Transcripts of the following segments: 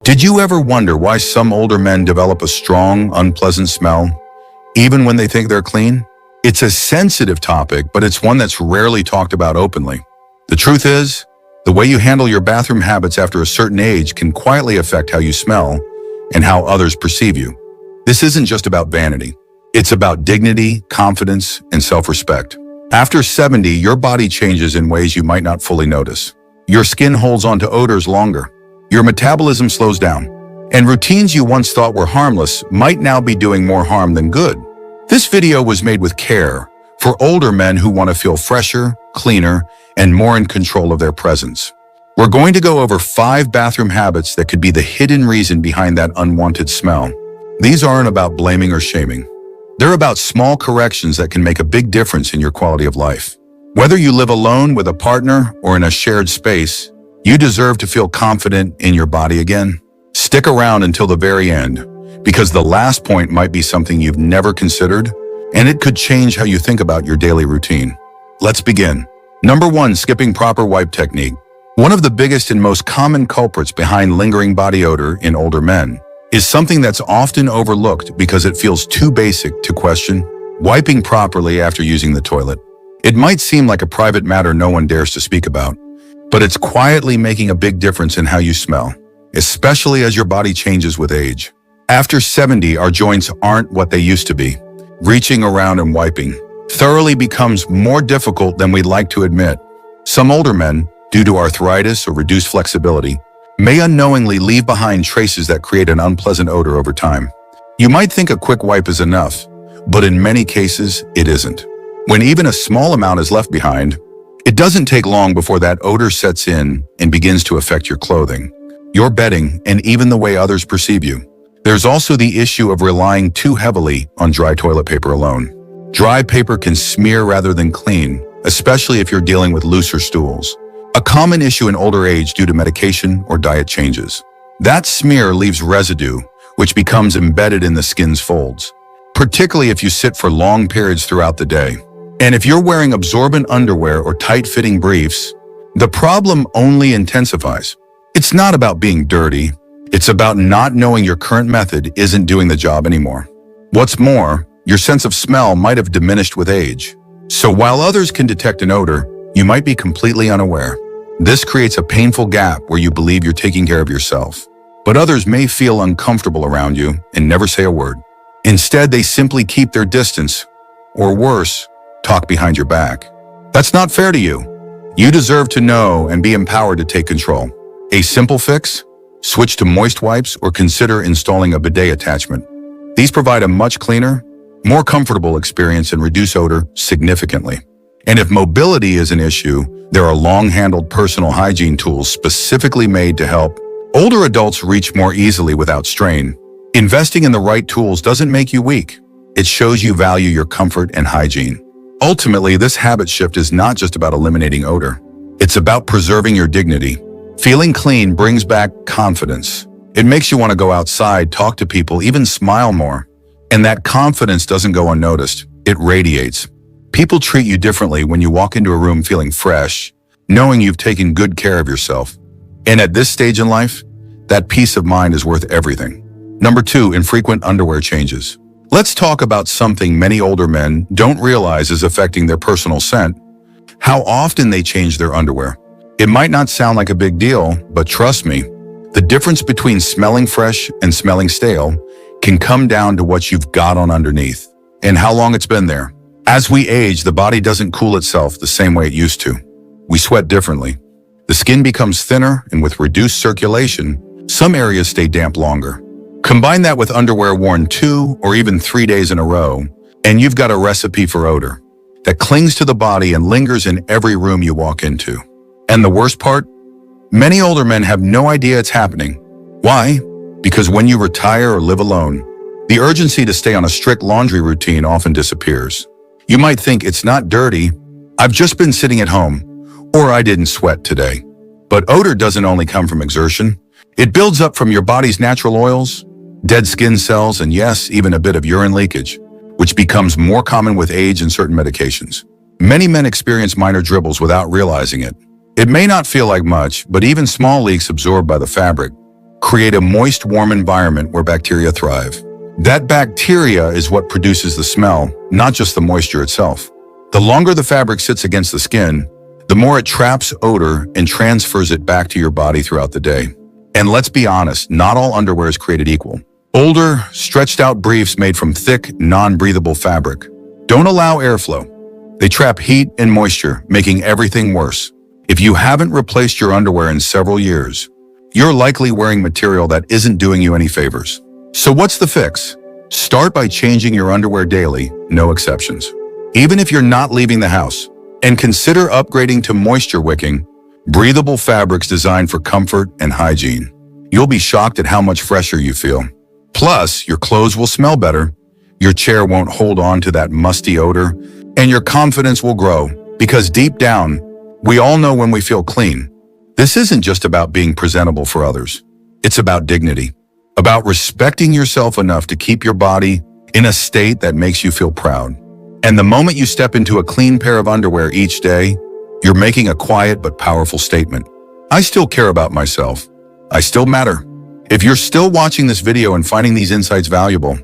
Did you ever wonder why some older men develop a strong, unpleasant smell, even when they think they're clean? It's a sensitive topic, but it's one that's rarely talked about openly. The truth is, the way you handle your bathroom habits after a certain age can quietly affect how you smell and how others perceive you. This isn't just about vanity. It's about dignity, confidence, and self-respect. After 70, your body changes in ways you might not fully notice. Your skin holds onto odors longer. Your metabolism slows down, and routines you once thought were harmless might now be doing more harm than good. This video was made with care for older men who want to feel fresher, cleaner, and more in control of their presence. We're going to go over 5 bathroom habits that could be the hidden reason behind that unwanted smell. These aren't about blaming or shaming. They're about small corrections that can make a big difference in your quality of life. Whether you live alone with a partner or in a shared space, you deserve to feel confident in your body again. Stick around until the very end, because the last point might be something you've never considered, and it could change how you think about your daily routine. Let's begin. Number 1, skipping proper wipe technique. One of the biggest and most common culprits behind lingering body odor in older men is something that's often overlooked because it feels too basic to question: wiping properly after using the toilet. It might seem like a private matter no one dares to speak about, but it's quietly making a big difference in how you smell, especially as your body changes with age. After 70, our joints aren't what they used to be. Reaching around and wiping thoroughly becomes more difficult than we'd like to admit. Some older men, due to arthritis or reduced flexibility, may unknowingly leave behind traces that create an unpleasant odor over time. You might think a quick wipe is enough, but in many cases, it isn't. When even a small amount is left behind, it doesn't take long before that odor sets in and begins to affect your clothing, your bedding, and even the way others perceive you. There's also the issue of relying too heavily on dry toilet paper alone. Dry paper can smear rather than clean, especially if you're dealing with looser stools, a common issue in older age due to medication or diet changes. That smear leaves residue, which becomes embedded in the skin's folds, particularly if you sit for long periods throughout the day. And if you're wearing absorbent underwear or tight-fitting briefs, the problem only intensifies. It's not about being dirty. It's about not knowing your current method isn't doing the job anymore. What's more, your sense of smell might have diminished with age. So while others can detect an odor, you might be completely unaware. This creates a painful gap where you believe you're taking care of yourself, but others may feel uncomfortable around you and never say a word. Instead, they simply keep their distance, or worse, talk behind your back. That's not fair to you. You deserve to know and be empowered to take control. A simple fix? Switch to moist wipes or consider installing a bidet attachment. These provide a much cleaner, more comfortable experience and reduce odor significantly. And if mobility is an issue, there are long-handled personal hygiene tools specifically made to help older adults reach more easily without strain. Investing in the right tools doesn't make you weak. It shows you value your comfort and hygiene. Ultimately, this habit shift is not just about eliminating odor. It's about preserving your dignity. Feeling clean brings back confidence. It makes you want to go outside, talk to people, even smile more. And that confidence doesn't go unnoticed. It radiates. People treat you differently when you walk into a room feeling fresh, knowing you've taken good care of yourself. And at this stage in life, that peace of mind is worth everything. Number 2, infrequent underwear changes. Let's talk about something many older men don't realize is affecting their personal scent: how often they change their underwear. It might not sound like a big deal, but trust me, the difference between smelling fresh and smelling stale can come down to what you've got on underneath and how long it's been there. As we age, the body doesn't cool itself the same way it used to. We sweat differently. The skin becomes thinner, and with reduced circulation, some areas stay damp longer. Combine that with underwear worn 2 or even 3 days in a row, and you've got a recipe for odor that clings to the body and lingers in every room you walk into. And the worst part? Many older men have no idea it's happening. Why? Because when you retire or live alone, the urgency to stay on a strict laundry routine often disappears. You might think it's not dirty, I've just been sitting at home, or I didn't sweat today. But odor doesn't only come from exertion. It builds up from your body's natural oils, dead skin cells, and yes, even a bit of urine leakage, which becomes more common with age and certain medications. Many men experience minor dribbles without realizing it. It may not feel like much, but even small leaks absorbed by the fabric create a moist, warm environment where bacteria thrive. That bacteria is what produces the smell, not just the moisture itself. The longer the fabric sits against the skin, the more it traps odor and transfers it back to your body throughout the day. And let's be honest, not all underwear is created equal. Older, stretched-out briefs made from thick, non-breathable fabric don't allow airflow. They trap heat and moisture, making everything worse. If you haven't replaced your underwear in several years, you're likely wearing material that isn't doing you any favors. So what's the fix? Start by changing your underwear daily, no exceptions. Even if you're not leaving the house, and consider upgrading to moisture-wicking, breathable fabrics designed for comfort and hygiene. You'll be shocked at how much fresher you feel. Plus, your clothes will smell better, your chair won't hold on to that musty odor, and your confidence will grow, because deep down, we all know when we feel clean. This isn't just about being presentable for others. It's about dignity, about respecting yourself enough to keep your body in a state that makes you feel proud. And the moment you step into a clean pair of underwear each day, you're making a quiet but powerful statement. I still care about myself. I still matter. If you're still watching this video and finding these insights valuable,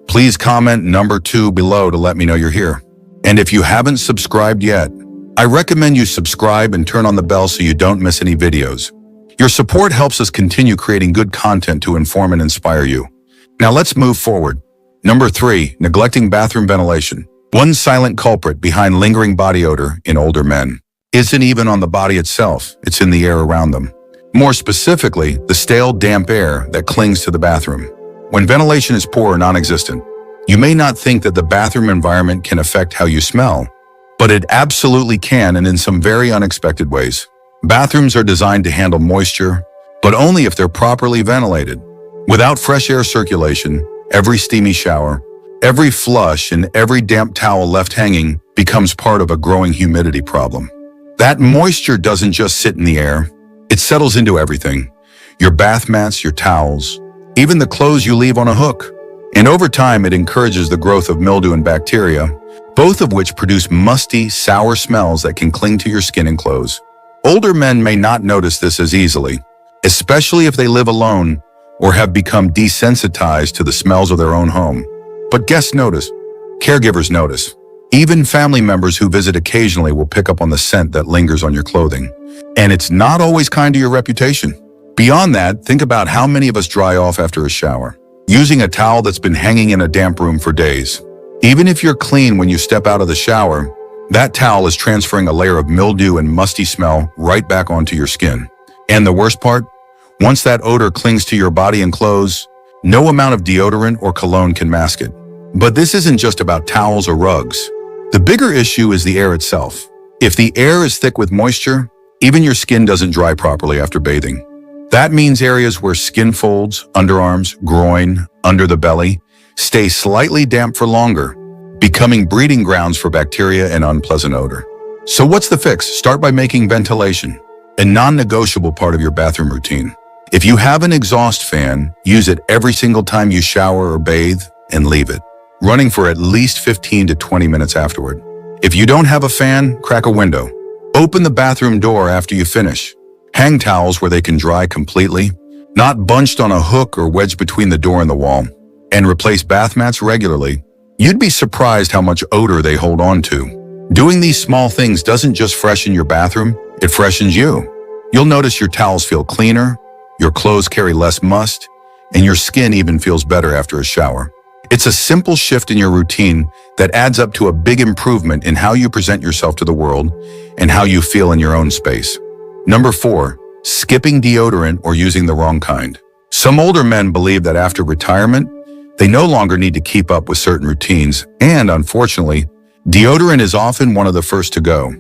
please comment number 2 below to let me know you're here. And if you haven't subscribed yet, I recommend you subscribe and turn on the bell so you don't miss any videos. Your support helps us continue creating good content to inform and inspire you. Now let's move forward. Number 3, neglecting bathroom ventilation. One silent culprit behind lingering body odor in older men isn't even on the body itself, it's in the air around them. More specifically, the stale, damp air that clings to the bathroom. When ventilation is poor or non-existent, you may not think that the bathroom environment can affect how you smell, but it absolutely can, and in some very unexpected ways. Bathrooms are designed to handle moisture, but only if they're properly ventilated. Without fresh air circulation, every steamy shower, every flush, and every damp towel left hanging becomes part of a growing humidity problem. That moisture doesn't just sit in the air, it settles into everything. Your bath mats, your towels, even the clothes you leave on a hook. And over time, it encourages the growth of mildew and bacteria, both of which produce musty, sour smells that can cling to your skin and clothes. Older men may not notice this as easily, especially if they live alone or have become desensitized to the smells of their own home. But guests notice, caregivers notice. Even family members who visit occasionally will pick up on the scent that lingers on your clothing. And it's not always kind to your reputation. Beyond that, think about how many of us dry off after a shower, using a towel that's been hanging in a damp room for days. Even if you're clean when you step out of the shower, that towel is transferring a layer of mildew and musty smell right back onto your skin. And the worst part? Once that odor clings to your body and clothes, no amount of deodorant or cologne can mask it. But this isn't just about towels or rugs. The bigger issue is the air itself. If the air is thick with moisture, even your skin doesn't dry properly after bathing. That means areas where skin folds, underarms, groin, under the belly, stay slightly damp for longer, becoming breeding grounds for bacteria and unpleasant odor. So what's the fix? Start by making ventilation a non-negotiable part of your bathroom routine. If you have an exhaust fan, use it every single time you shower or bathe and leave it, running for at least 15 to 20 minutes afterward. If you don't have a fan, crack a window. Open the bathroom door after you finish. Hang towels where they can dry completely, not bunched on a hook or wedged between the door and the wall. And replace bath mats regularly. You'd be surprised how much odor they hold on to. Doing these small things doesn't just freshen your bathroom, it freshens you. You'll notice your towels feel cleaner, your clothes carry less must, and your skin even feels better after a shower. It's a simple shift in your routine that adds up to a big improvement in how you present yourself to the world and how you feel in your own space. Number 4, skipping deodorant or using the wrong kind. Some older men believe that after retirement, they no longer need to keep up with certain routines, and unfortunately, deodorant is often one of the first to go.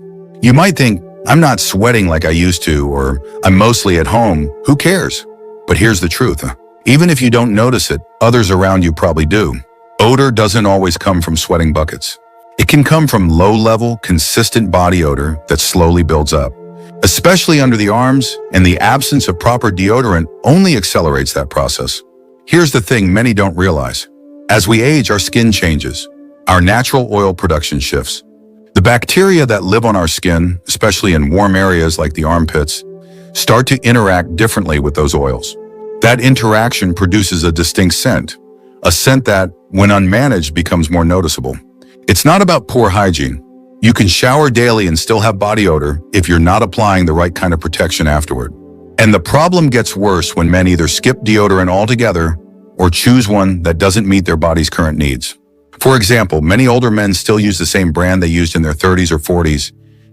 You might think, I'm not sweating like I used to, or I'm mostly at home, who cares? But here's the truth. Even if you don't notice it, others around you probably do. Odor doesn't always come from sweating buckets. It can come from low-level, consistent body odor that slowly builds up. Especially under the arms, and the absence of proper deodorant only accelerates that process. Here's the thing many don't realize. As we age, our skin changes. Our natural oil production shifts. The bacteria that live on our skin, especially in warm areas like the armpits, start to interact differently with those oils. That interaction produces a distinct scent, a scent that, when unmanaged, becomes more noticeable. It's not about poor hygiene. You can shower daily and still have body odor if you're not applying the right kind of protection afterward. And the problem gets worse when men either skip deodorant altogether or choose one that doesn't meet their body's current needs. For example, many older men still use the same brand they used in their 30s or 40s,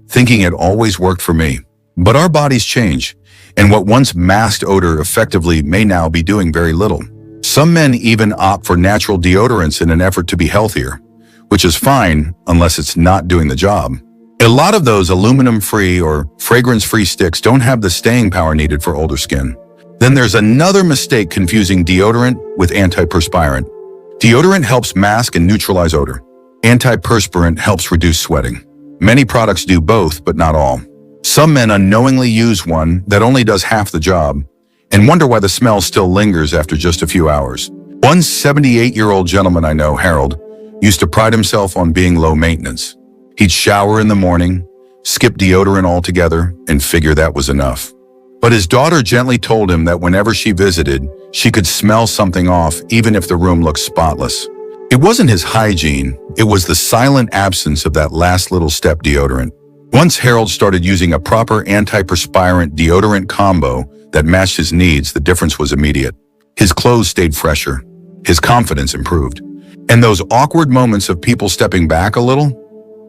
thinking it always worked for me. But our bodies change, and what once masked odor effectively may now be doing very little. Some men even opt for natural deodorants in an effort to be healthier, which is fine unless it's not doing the job. A lot of those aluminum-free or fragrance-free sticks don't have the staying power needed for older skin. Then there's another mistake confusing deodorant with antiperspirant. Deodorant helps mask and neutralize odor. Antiperspirant helps reduce sweating. Many products do both, but not all. Some men unknowingly use one that only does half the job and wonder why the smell still lingers after just a few hours. One 78-year-old gentleman I know, Harold, used to pride himself on being low maintenance. He'd shower in the morning, skip deodorant altogether, and figure that was enough. But his daughter gently told him that whenever she visited, she could smell something off even if the room looked spotless. It wasn't his hygiene, it was the silent absence of that last little step deodorant. Once Harold started using a proper antiperspirant deodorant combo that matched his needs, the difference was immediate. His clothes stayed fresher, his confidence improved, and those awkward moments of people stepping back a little,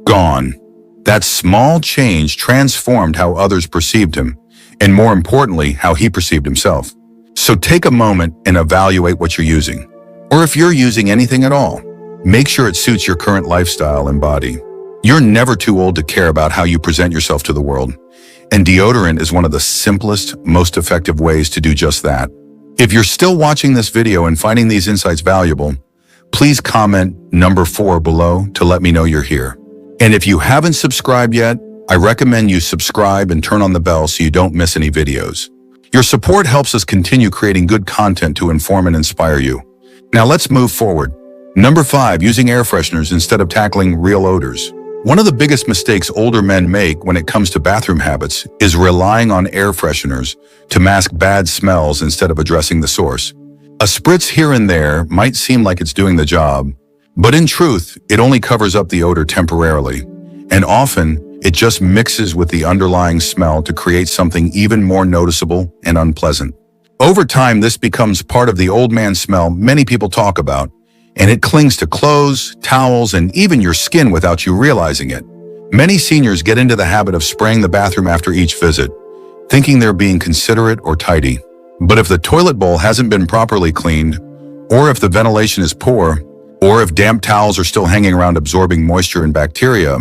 gone. That small change transformed how others perceived him, and more importantly, how he perceived himself. So take a moment and evaluate what you're using. Or if you're using anything at all, make sure it suits your current lifestyle and body. You're never too old to care about how you present yourself to the world, and deodorant is one of the simplest, most effective ways to do just that. If you're still watching this video and finding these insights valuable, please comment number 4 below to let me know you're here. And if you haven't subscribed yet, I recommend you subscribe and turn on the bell so you don't miss any videos. Your support helps us continue creating good content to inform and inspire you. Now let's move forward. Number 5, using air fresheners instead of tackling real odors. One of the biggest mistakes older men make when it comes to bathroom habits is relying on air fresheners to mask bad smells instead of addressing the source. A spritz here and there might seem like it's doing the job, but in truth, it only covers up the odor temporarily, and often it just mixes with the underlying smell to create something even more noticeable and unpleasant. Over time, this becomes part of the old man smell many people talk about, and it clings to clothes, towels, and even your skin without you realizing it. Many seniors get into the habit of spraying the bathroom after each visit, thinking they're being considerate or tidy. But if the toilet bowl hasn't been properly cleaned, or if the ventilation is poor, or if damp towels are still hanging around absorbing moisture and bacteria,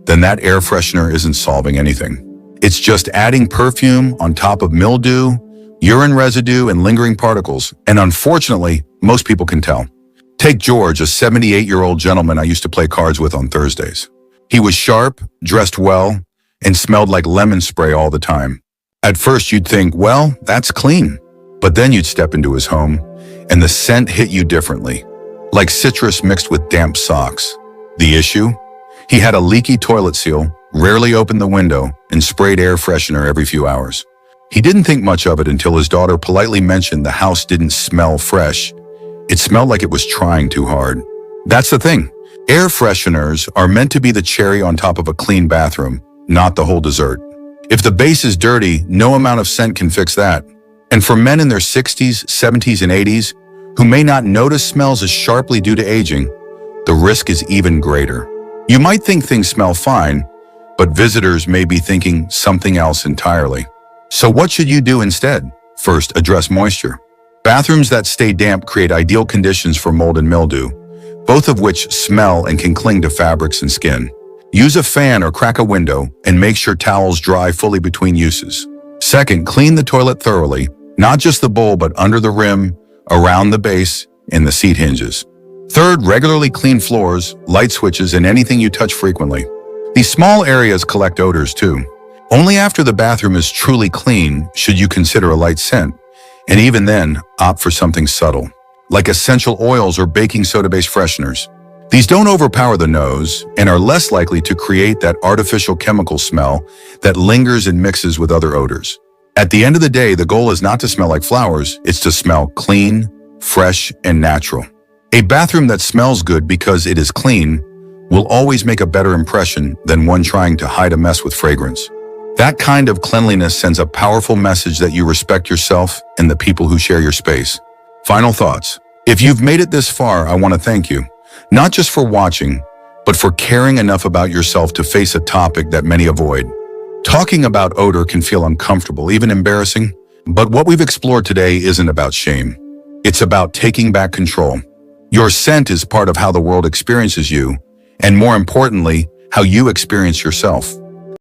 then that air freshener isn't solving anything. It's just adding perfume on top of mildew, urine residue, and lingering particles, and unfortunately, most people can tell. Take George, a 78-year-old gentleman I used to play cards with on Thursdays. He was sharp, dressed well, and smelled like lemon spray all the time. At first you'd think, well, that's clean. But then you'd step into his home, and the scent hit you differently, like citrus mixed with damp socks. The issue? He had a leaky toilet seal, rarely opened the window, and sprayed air freshener every few hours. He didn't think much of it until his daughter politely mentioned the house didn't smell fresh. It smelled like it was trying too hard. That's the thing. Air fresheners are meant to be the cherry on top of a clean bathroom, not the whole dessert. If the base is dirty, no amount of scent can fix that. And for men in their 60s, 70s, and 80s, who may not notice smells as sharply due to aging, the risk is even greater. You might think things smell fine, but visitors may be thinking something else entirely. So what should you do instead? First, address moisture. Bathrooms that stay damp create ideal conditions for mold and mildew, both of which smell and can cling to fabrics and skin. Use a fan or crack a window and make sure towels dry fully between uses. Second, clean the toilet thoroughly, not just the bowl but under the rim, around the base, and the seat hinges. Third, regularly clean floors, light switches, and anything you touch frequently. These small areas collect odors too. Only after the bathroom is truly clean should you consider a light scent. And even then, opt for something subtle, like essential oils or baking soda-based fresheners. These don't overpower the nose and are less likely to create that artificial chemical smell that lingers and mixes with other odors. At the end of the day, the goal is not to smell like flowers, it's to smell clean, fresh, and natural. A bathroom that smells good because it is clean will always make a better impression than one trying to hide a mess with fragrance. That kind of cleanliness sends a powerful message that you respect yourself and the people who share your space. Final thoughts. If you've made it this far, I want to thank you, not just for watching, but for caring enough about yourself to face a topic that many avoid. Talking about odor can feel uncomfortable, even embarrassing, but what we've explored today isn't about shame. It's about taking back control. Your scent is part of how the world experiences you, and more importantly, how you experience yourself.